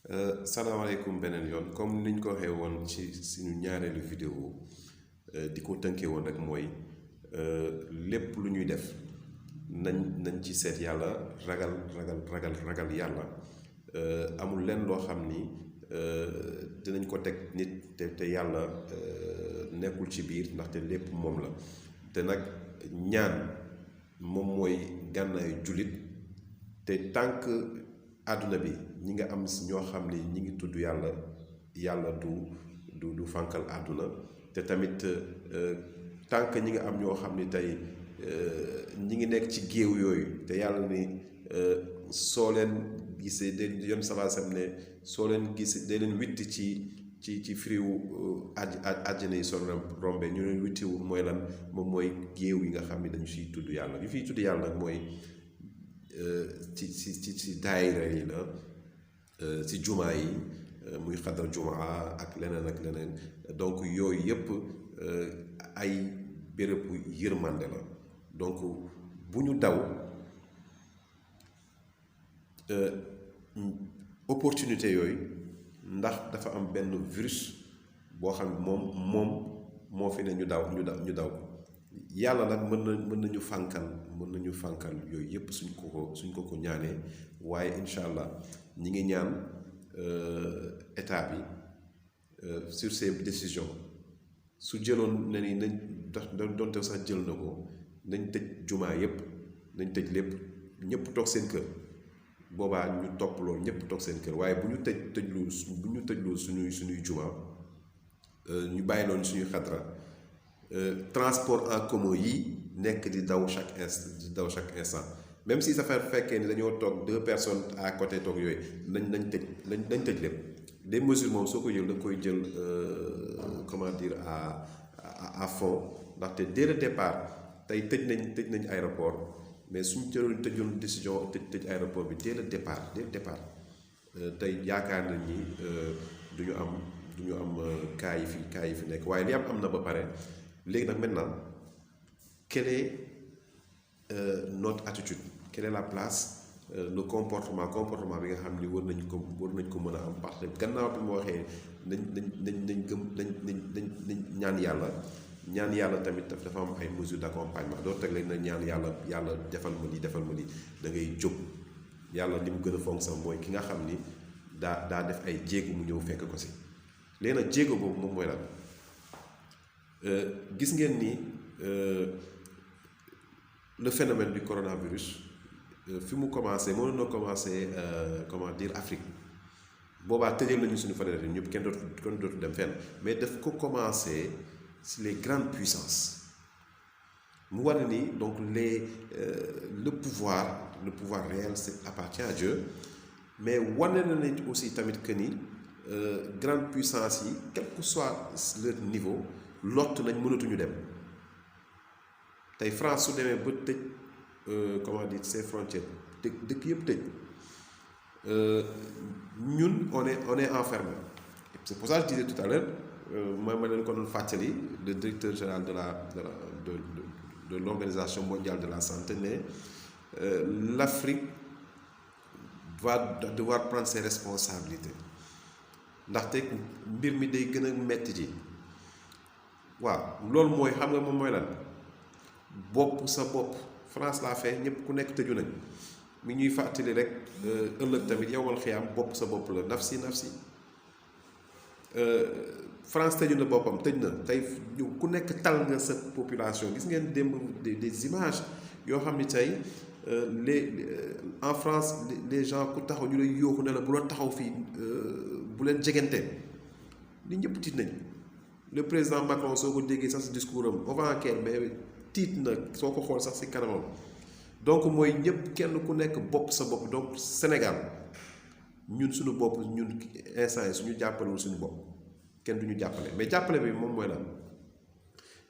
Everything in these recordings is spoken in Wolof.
salaamaaleykum beneen yoon comme niñ ko waxee woon ci suñu ñaareelu vidéo di ko tënkee woon rek mooy lépp lu ñuy def nañ ci seet yàlla ragal yàlla amul lenn loo xam ni dinañ ko teg nit te yàlla nekkul ci biir ndaxte lépp moom la te nag ñaan moom mooy gànnaayu jullit te tànk àdduna bi ñi nga am ñoo xam ni ñi ngi tudd yàlla du fànkal àdduna te tamit tànk ñi nga am ñoo xam ni tey ñi ngi nekk ci géew yooyu te yàlla ni soo leen gisee de yoon salaasam ne soo leen gisee de leen witti ci firiwu àjjana yi soo rombe ñu leen wittiwul mooy lan moom mooy géew yi nga xam ni dañu siy tudd yàlla yu fiy tudd yàlla nag mooy ci daayira yi la ci jumaa yi muy xadar jumaa ak leneen donc yooyu yëpp ay bérébu yërmande la donc bu ñu daw opportunité yooyu ndax dafa am benn virus boo xam ne moom moo fi ne ñu daw yàlla nag mën nañu fànkal yooyu yëpp suñ ko ñaanee waaye incha allah ñi ngi ñaan état bi sur ces décisions su jëloon ne ni nañ doonte sax jël na ko nañ tëj jumaa yëpp nañ tëj lépp ñëpp toog seen kër boobaa ñu topp loolu ñëpp toog seen kër waaye bu ñu tëjloo suñuy jumaa ñu bàyyi loon suñuy xadra transport en commun yi nekk di daw chaque instant même si ça fekkee ni dañoo toog 2 personnes à côté toog yooyu nañ tëj lépp des mesures moom soo ko jël da koy jël comment dire à fond ndaxte dès le départ tey tëj nañ aéroport mais suñ tëjoon décision tëj aéroport bi dès le départ tey yaakaar nañ ni duñu am cas yi fi nekk waaye li am na ba pare léegi nag maintenant quelle est notre attitude quelle est la place le comportement bi nga xam ni war nañ ko mën a am parce que gannaaw bi mu waxee nañ ñaan yàlla tamit dafa am ay mesures d'accompagnement doo teg leen na ñaan yàlla defal ma lii da ngay jóg yàlla li mu gën a fonk sax mooy ki nga xam ni daa def ay jéego mu ñëw fekk ko si léegi nag jéego boobu moom mooy lan gis ngeen ni le phénomène du coronavirus fi mu commencé mënoon na commencé comment dire Afrique boobaa tëjal nañu suñu fenêtre yi ñëpp kenn dootu dem fenn mais daf ko commencé si les grandes puissances mu war ni donc le pouvoir réel appartient à Dieu mais wane na ne aussi tamit que ni grande puissance yi quel que soit leur niveau lott nañ mënatuñu dem tey France su demee ba tëj comment dire ses frontières dëkk yëpp tëj ñun on est enfermé c'est pour ça que je disais tout à l'heure ma leen ko doon fàttali le directeur général de l'Organisation mondiale de la santé ne l'Afrique va devoir prendre ses responsabilités ndaxte mbir mi day gën a metti ji waaw loolu mooy xam nga moom mooy lan bopp sa bopp France laa fee ñëpp ku nekk tëju nañ mi ñuy fàttali rek ëllëg tamit yowmal xiyaam bopp sa bopp la nafsi France tëju na boppam tëj na tey ku nekk tal nga sa population gis ngeen démb des images yoo xam ni tey en France les gens ku taxaw ñu lay yóoxu ne la bu la taxaw fii bu leen jegante nit ñëpp tiit nañ le président Macron soo ko déggee sax si discours am avant mais tiit na soo ko xool sax si kanamam donc mooy ñëpp kenn ku nekk bopp sa bopp donc Sénégal ñun suñu bopp ñun instant yi suñu jàppalewul suñu bopp kenn duñu jàppale mais jàppale bi moom mooy lan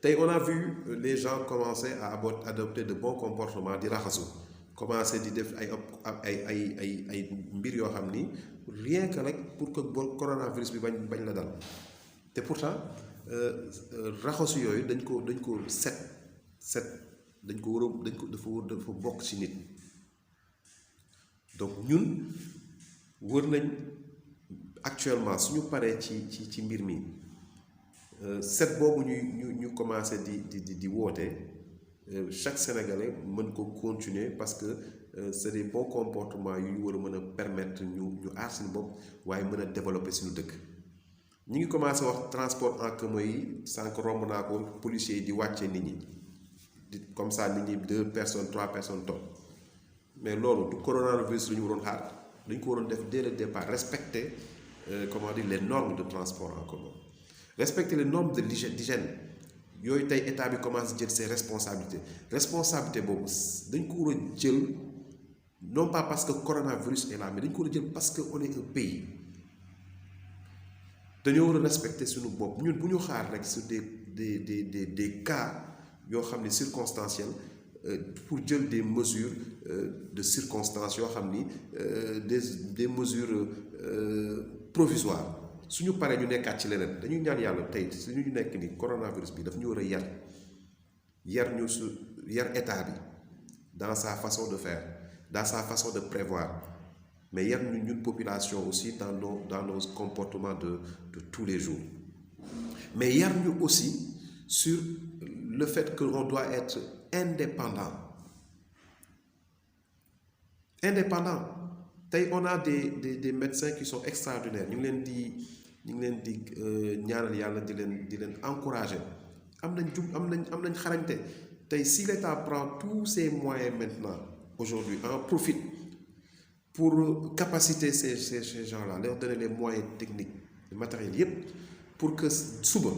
tey on a vu les gens commencer à adopter de bons comportements di raxasu commencer di def ay mbir yoo xam ni rien que rek pour que coronavirus bi bañ la dal te pourtant raxasu yooyu dañ ko set dañ ko dafa bokk ci nit donc ñun wër nañ actuellement suñu paree ci mbir mi set boobu ñu commencé di woote chaque Sénégalais mën ko continuer parce que c'est des bons comportements yu ñu war a mën a permettre ñu aar suñu bopp waaye mën a développer suñu dëkk. ñi ngi commencé wax transport en commun yi sànq romb naa ko policiers yi di wàccee nit ñi comme ça nit ñi 2 personnes 3 personnes toog mais loolu du coronavirus lu ñu waroon xaar dañ ko waroon def dès le départ respecter comment dire les normes de transport en commun respecter les normes de l'hygiène yooyu tey état bi commence jël ses responsabilité boobu dañ ko war a jël non pas parce que coronavirus est là mais dañ ko war a jël parce que on est un pays dañoo war a respecter suñu bopp ñun bu ñu xaar rek sur des cas yoo xam ne circonstanciels pour jël des mesures de circonstances yoo xam ni des mesures provisoires suñu paree ñu nekkaat ci leneen dañuy ñaan yàlla tey suñu nekk ni coronavirus bi daf ñu war a yar état bi dans sa façon de faire dans sa façon de prévoir mais yar ñu ñun population aussi dans nos comportements de tous les jours mais yar ñu aussi sur le fait que on doit être indépendant tey on a des médecins qui sont extraordinaires ñu ngi leen di ñaanal yàlla di leen encourager am nañ xarañte tey si l'État prend tous ses moyens maintenant aujourd'hui en profite pour capaciter ces gens-là leur donner les moyens techniques le matériel yépp pour que suba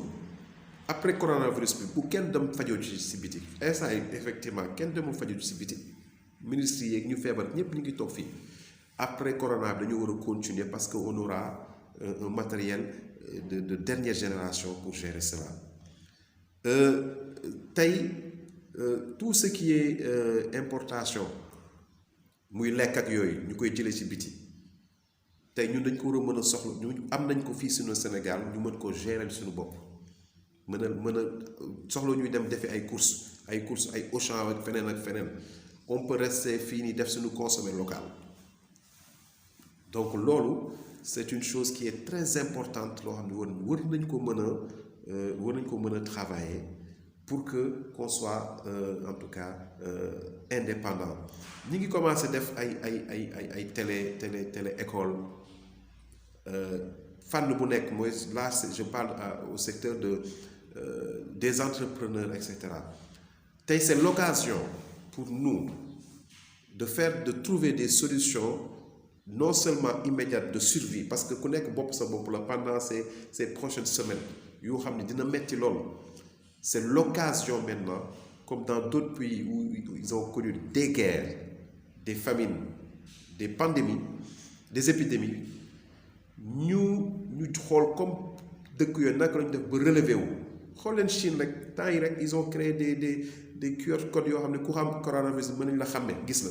après coronavirus bi bu kenn dem fajoo ci si biti instant yi effectivement kenn demul fajoo ci si biti ministres yi ñu feebar ñépp ñu ngi toog fii après corona bi dañu war a continuer parce que on aura un matériel de dernière génération pour gérer cela tey tout ce qui est importation muy lekk ak yooyu ñu koy jëlee ci biti tey ñun dañ ko war a mën a soxla ñu am nañ ko fii suñu Sénégal ñu mën ko gérer suñu bopp mën a soxla ñuy dem defi ay courses ay Auchan ak feneen on peut rester fii nii def suñu consommer local donc loolu c'est une chose qui est très importante loo xam ne war nañ ko mën a travailler pour que qu'on soit en tout cas indépendant ñi ngi commencé def ay télé école fànn bu nekk mooy là je parle au secteur des entrepreneurs etc. tey c'est l'occasion pour nous de trouver des solutions non seulement immédiates de survie parce que ku nekk bopp sa bopp la pendant ces prochaines semaines yoo xam ne dina metti loolu c'est l'occasion maintenant comme dans d'autres pays où ils ont connu des guerres des famines des pandémies des épidémies ñu xool comme dëkk yooyu naka lañu def ba relever wu xool leen Chine rek temps yi rek ils ont créé des QR codes yoo xam ne ku xam coronavirus mën nañu la xàmme gis na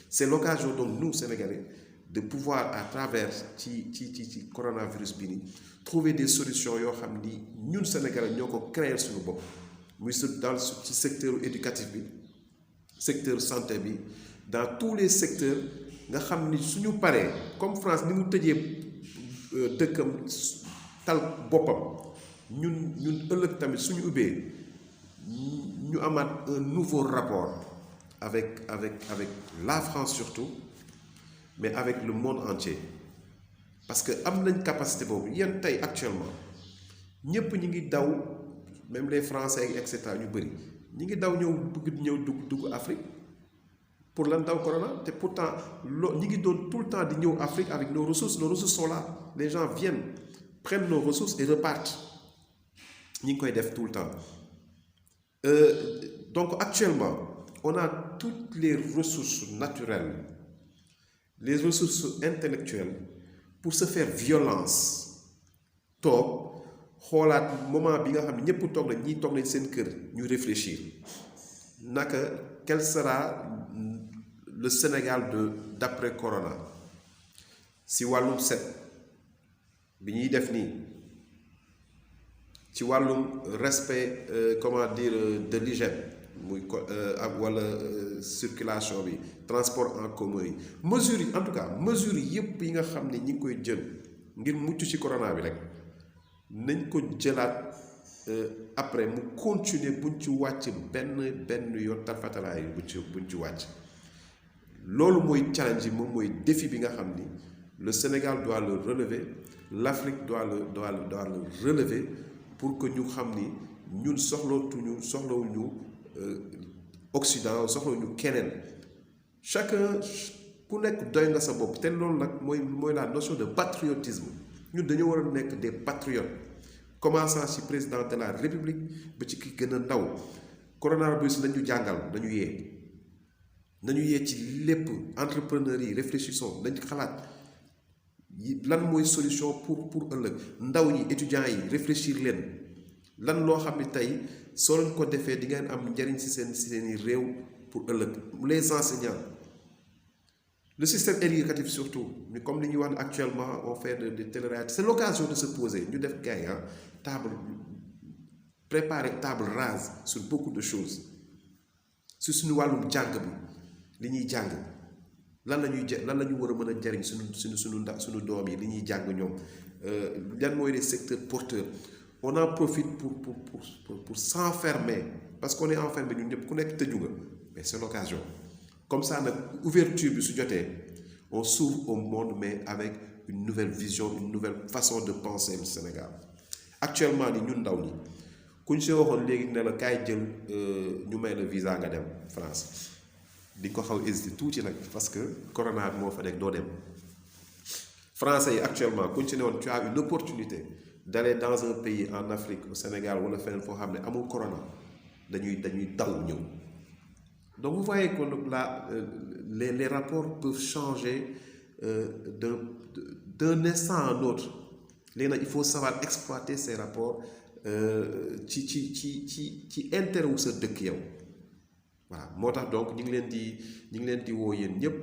c'est l'occasion donc nous Sénégalais de pouvoir à travers ci coronavirus bi ni trouver des solutions yoo xam ni ñun Sénégalais ñoo ko créer suñu bopp muy ci secteur éducatif bi secteur santé bi dans tous les secteurs nga xam ni suñu paree comme France ni mu tëjee dëkkam tal boppam ñun ëllëg tamit suñu ubbee ñu amaat un nouveau rapport avec la France surtout mais avec le monde entier parce que am nañ capacité boobu yéen tey actuellement ñépp ñi ngi daw même les Français et cetera ñu bëri ñi ngi daw ñëw dugg Afrique pour lan daw corona te pourtant ñi ngi doon tout le temps di ñëw Afrique avec nos ressources sont là les gens viennent prennent nos ressources et repartent ñi ngi koy def tout le temps donc actuellement on a toutes les ressources naturelles les ressources intellectuelles pour se faire violence toog xoolaat moment bi nga xam ne ñëpp toog nañ ñii toog nañ seen kër ñu réfléchir naka quel sera le Sénégal d'après Corona si wàllum set bi ñuy def nii ci wàllum respect comment dire de l'hygiène muy wala circulation bi transport en commun yi mesures yi en tout cas mesures yépp yi nga xam ne ñi ngi koy jël ngir mucc ci corona bi rek nañ ko jëlaat après mu continuer buñ ci wàcc benn yoon tarfatalaay buñ ci wàcc. loolu mooy challenge yi moom mooy défi bi nga xam ni le Sénégal doit le relever, l'Afrique doit le relever pour que ñu xam ni ñun soxlawuñu Occident soxlawuñu keneen. Chacun ku nekk doy nga sa bopp te loolu nag mooy la notion de patriotisme. ñun dañoo war a nekk des patriotes commençant ci président de la République ba ci ki gën a ndaw. coronavirus lañu jàngal nañu yee ci lépp. entrepreneurs yi réfléchissons nañ xalaat lan mooy solution pour ëllëg. ndaw ñi étudiants yi réfléchir leen lan loo xam ne tey soo leen ko defee di ngeen am njariñ ci seeni réew pour ëllëg. les enseignants, le système éducatif surtout, mais comme nous actuellement on fait de télé-réalité, c'est l'occasion de se poser. Nous devons préparer table rase sur beaucoup de choses. Sur ce wàllum jàng bi li ñuy jàng lan la ñu war a mën a jariñ suñu doom yi li ñuy jàng ñoom yan mooy les secteurs porteurs. On en profite pour s'enfermer parce qu'on est enfermé ñun ñëpp ku nekk tëju nga mais c'est l'occasion. Comme ça nag ouverture bi su jotee on s'ouvre au monde mais avec une nouvelle vision, une nouvelle façon de penser le Sénégal. Actuellement ni ñun ndaw ñi ku ñu si waxoon léegi ne la kaay jël ñu may la visa nga dem France di ko xaw hésité tuuti nag parce que corona bi moo fa nekk doo dem. Français yi actuellement ku ñu si ne woon tu as une opportunité d'aller dans un pays en Afrique, au Sénégal wala feneen foo xam ne amul corona dañuy daw ñëw. Donc vous voyez que les rapports peuvent changer d'un instant à un autre. Il faut savoir exploiter ces rapports ci intérêt wu sa dëkk yow. Voilà moo tax donc ñu ngi leen di woo yéen ñëpp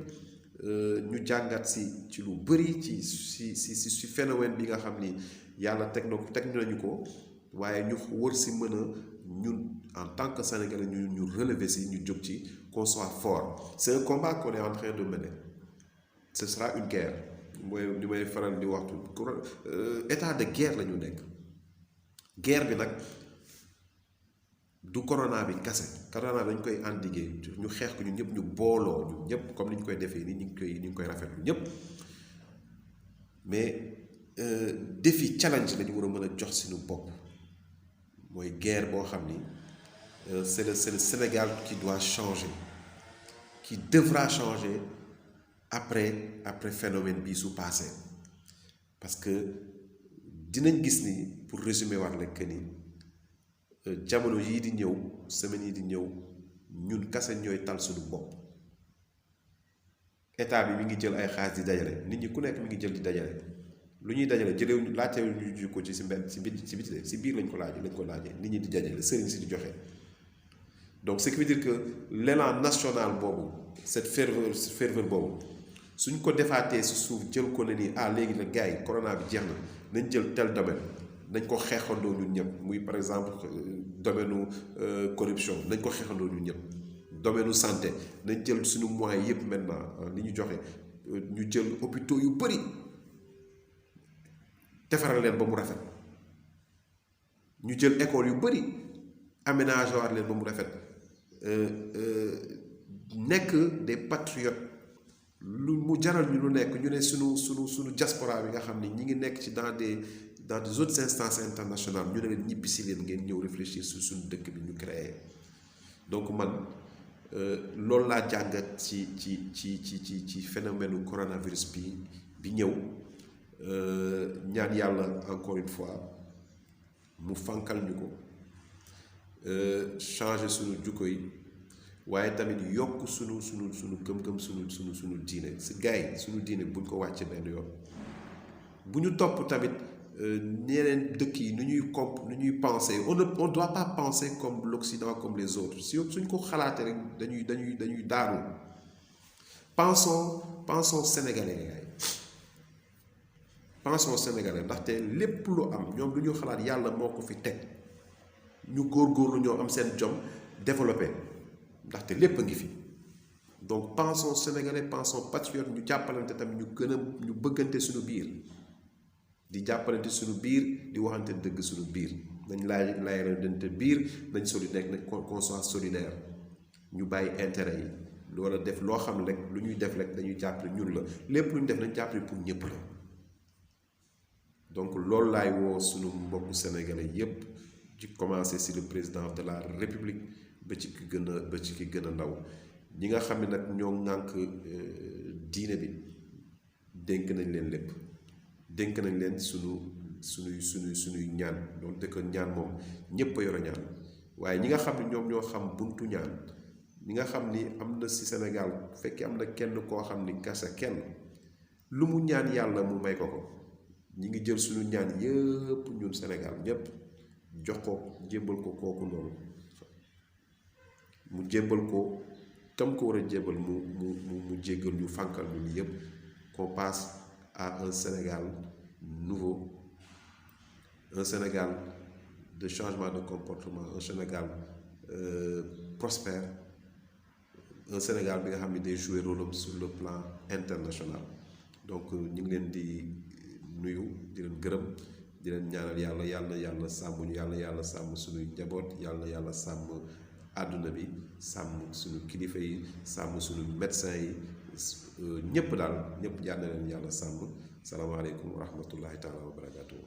ñu jàngat ci lu bëri ci phénomène bi nga xam ni yàlla teg nañu ko waaye ñu wër si mën a ñun en tant que Sénégalais ñu relever si ñu jóg ci qu'on soit fort. C'est un combat qu'on est en train de mener. Ce sera une guerre mooy li may faral di waxtu état de guerre la ñu nekk. Guerre bi nag du corona bi kase corona bi dañ koy endiguer ñu xeex ko ñun ñëpp ñu booloo ñun ñëpp comme ni ñu koy defee ni ñu ngi koy rafetlu ñëpp mais défi challenge la ñu war a mën a jox suñu bopp mooy guerre boo xam ni c'est le Sénégal qui doit changer, qui devra changer après phénomène bi su passé parce que dinañ gis ni pour résumer war lekk ni jamono yii di ñëw semaine yi di ñëw ñun kase ñooy tal suñu bopp. État bi mi ngi jël ay xaalis di dajale nit ñi ku nekk mi ngi jël di dajale lu ñuy dajale jëlew laajte ñu ko ci mbedd ci biti si biir lañ ko laajee nit ñi di dajale sëriñ si di joxe. Donc ce qui veut dire que l'élan national boobu cette ferveur boobu suñ ko defaatee si suuf jël ko ne nii léegi la gars yi corona bi jeex na nañ jël tel domaine nañ ko xeexandoo ñun ñëpp muy par exemple domaine corruption nañ ko xeexandoo ñun ñëpp. Domaine santé nañ jël suñu moyens yëpp maintenant li ñu joxe ñu jël hôpitaux yu bëri defaral leen ba mu rafet ñu jël école yu bëri aménagé waat leen ba mu rafet nekk des patriotes lu mu jaral ñu lu nekk ñu ne suñu diaspora bi nga xam ni ñi ngi nekk ci dans des autres instances internationales ñu ne leen ñibbi si leen ngeen ñëw réfléchir sur suñu dëkk bi ñu créé. Donc man loolu laa jàngat ci phénomène coronavirus bi ñëw ñaan yàlla encore une fois mu fankal ñu ko changer suñu jukko yi waaye tamit yokk suñu gëm-gëm suñu diine si gars yi suñu diine buñ ko wàcce benn yoon bu ñu topp tamit ñeneen dëkk yi nu ñuy penser on doit pas penser comme l'Occident comme les autres si suñ ko xalaatee rek dañuy daanu. pensons sénégalais yaay pensons sénégalais ndaxte lépp lu am ñoom lu ñu xalaat yàlla moo ko fi teg ñu góorgóorlu ñoo am seen jom développé ndaxte lépp a ngi fi. Donc pensons sénégalais, pensons patriotes, ñu jàppalante tamit ñu bëggante suñu biir di jàppalante suñu biir di waxante dëgg suñu biir nañ laayalante biir nañ solidaire nañ qu'on soit solidaire ñu bàyyi intérêt yi lu war a def loo xam ne rek lu ñuy def rek dañuy jàppale ñun la lépp lu ñu def nañ jàppale pour ñëpp la donc loolu laay woo suñu mbokku sénégalais yépp ci commencer ci le président de la république ba ci ki gën a ndaw ñi nga xam ne nag ñoo ŋànk diine bi dénk nañ leen lépp dénk nañ leen suñuy ñaan doon dëkk ñaan moom ñépp a yor a ñaan waaye ñi nga xam ne ñoom ñoo xam buntu ñaan ñi nga xam ni am na ci Sénégal fekkee am na kenn koo xam ni kasa kenn lu mu ñaan yàlla mu may ko ñi ngi jël suñu ñaan yëpp ñun Sénégal ñépp jox ko jébbal ko kooku noonu mu jébbal ko tam ko war a jébbal mu jéggal ñu fànkal ñu yépp qu'on passe à un Sénégal nouveau, un Sénégal de changement de comportement, un Sénégal prospère, un Sénégal qui a joué rôle sur le plan international. Donc ñu ngi leen di nuyu di leen gërëm di leen ñaanal yàlla sàmm ñu yàlla sàmm suñuy njaboot yàlla sàmm àdduna bi sàmm suñu kilifa yi sàmm suñu médecin yi ñëpp daal ñëpp jaar na leen yàlla sàmm salaamaaleykum wa rahmatullahi taala wa barakaatuhu